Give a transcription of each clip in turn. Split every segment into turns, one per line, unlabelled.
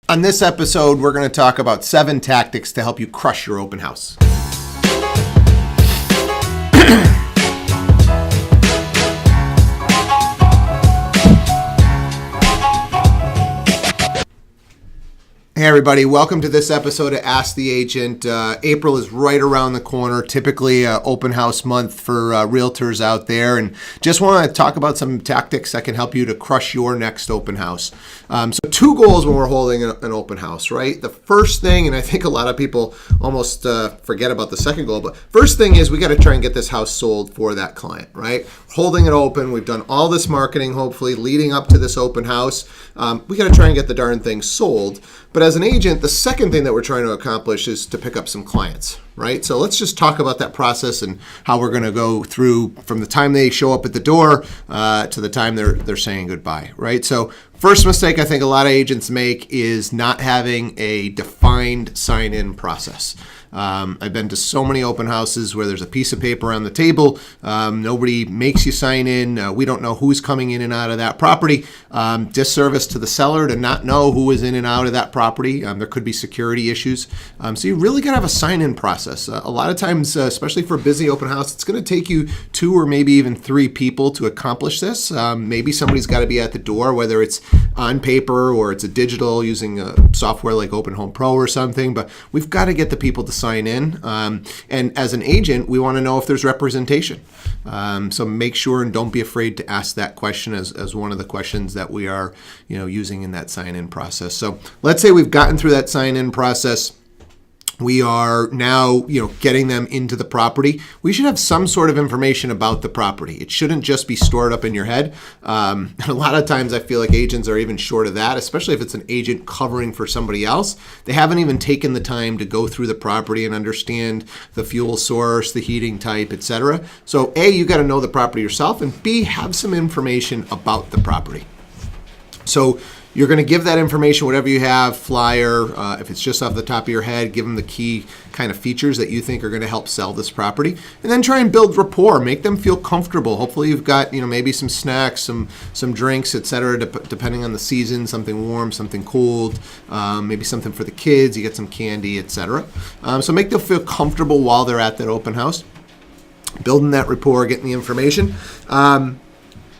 On this episode, we're going to talk about 7 tactics to help you crush your open house. Hey everybody, welcome to this episode of Ask the Agent. April is right around the corner, typically open house month for realtors out there, and just want to talk about some tactics that can help you to crush your next open house. So 2 goals when we're holding an open house, right? The first thing, and I think a lot of people almost forget about the second goal, but first thing is we got to try and get this house sold for that client, right? Holding it open, we've done all this marketing, hopefully, leading up to this open house. We got to try and get the darn thing sold. But as an agent, the second thing that we're trying to accomplish is to pick up some clients, right? So let's just talk about that process and how we're going to go through from the time they show up at the door to the time they're saying goodbye, right? So first mistake I think a lot of agents make is not having a defined sign-in process. I've been to so many open houses where there's a piece of paper on the table. Nobody makes you sign in. We don't know who's coming in and out of that property. Disservice to the seller to not know who is in and out of that property. There could be security issues. So you really got to have a sign-in process. A lot of times, especially for a busy open house, it's going to take you 2 or maybe even 3 people to accomplish this. Maybe somebody's got to be at the door, whether it's on paper or it's a digital using a software like Open Home Pro or something. But we've got to get the people to sign in. And as an agent, we want to know if there's representation. So make sure and don't be afraid to ask that question as one of the questions that we are, using in that sign-in process. So let's say we've gotten through that sign-in process. We are now, getting them into the property. We should have some sort of information about the property. It shouldn't just be stored up in your head. And a lot of times I feel like agents are even short of that, especially if it's an agent covering for somebody else. They haven't even taken the time to go through the property and understand the fuel source, the heating type, etc. So A, you got to know the property yourself, and B, have some information about the property. So you're going to give that information, whatever you have, flyer, if it's just off the top of your head, give them the key kind of features that you think are going to help sell this property, and then try and build rapport, make them feel comfortable. Hopefully you've got, maybe some snacks, some drinks, etc., depending on the season, something warm, something cold, maybe something for the kids, you get some candy, etc. So make them feel comfortable while they're at that open house, building that rapport, getting the information.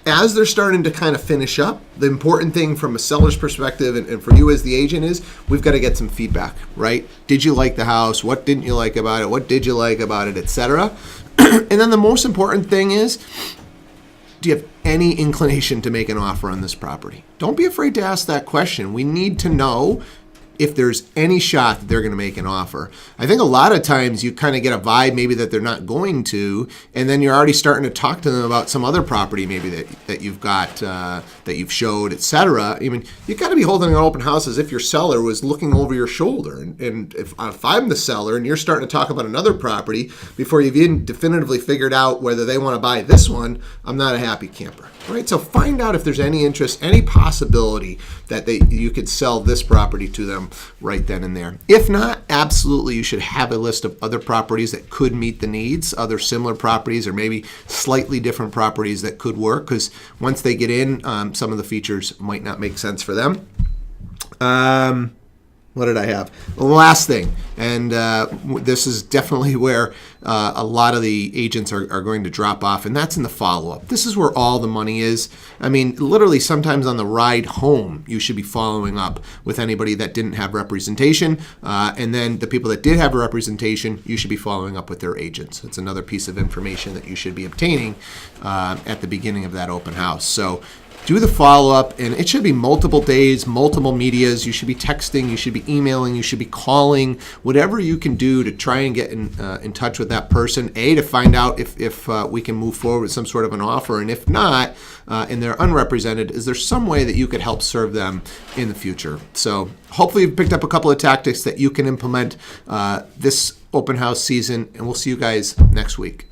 As they're starting to kind of finish up, the important thing from a seller's perspective and for you as the agent is we've got to get some feedback, right? Did you like the house? What didn't you like about it? What did you like about it, etc.? And then the most important thing is, do you have any inclination to make an offer on this property? Don't be afraid to ask that question. We need to know if there's any shot that they're going to make an offer. I think a lot of times you kind of get a vibe maybe that they're not going to, and then you're already starting to talk to them about some other property maybe that you've got, that you've showed, etc. I mean, you've got to be holding an open house as if your seller was looking over your shoulder. And if I'm the seller and you're starting to talk about another property before you've even definitively figured out whether they want to buy this one, I'm not a happy camper, right? So find out if there's any interest, any possibility that you could sell this property to them right then and there. If not, absolutely you should have a list of other properties that could meet the needs, other similar properties or maybe slightly different properties that could work, because once they get in, some of the features might not make sense for them. What did I have? The last thing, and this is definitely where a lot of the agents are going to drop off, and that's in the follow-up. This is where all the money is. I mean, literally sometimes on the ride home, you should be following up with anybody that didn't have representation, and then the people that did have representation, you should be following up with their agents. It's another piece of information that you should be obtaining at the beginning of that open house. So do the follow-up, and it should be multiple days, multiple medias. You should be texting, you should be emailing, you should be calling, whatever you can do to try and get in touch with that person, to find out if we can move forward with some sort of an offer, and if not, and they're unrepresented, is there some way that you could help serve them in the future? So hopefully you've picked up a couple of tactics that you can implement this open house season, and we'll see you guys next week.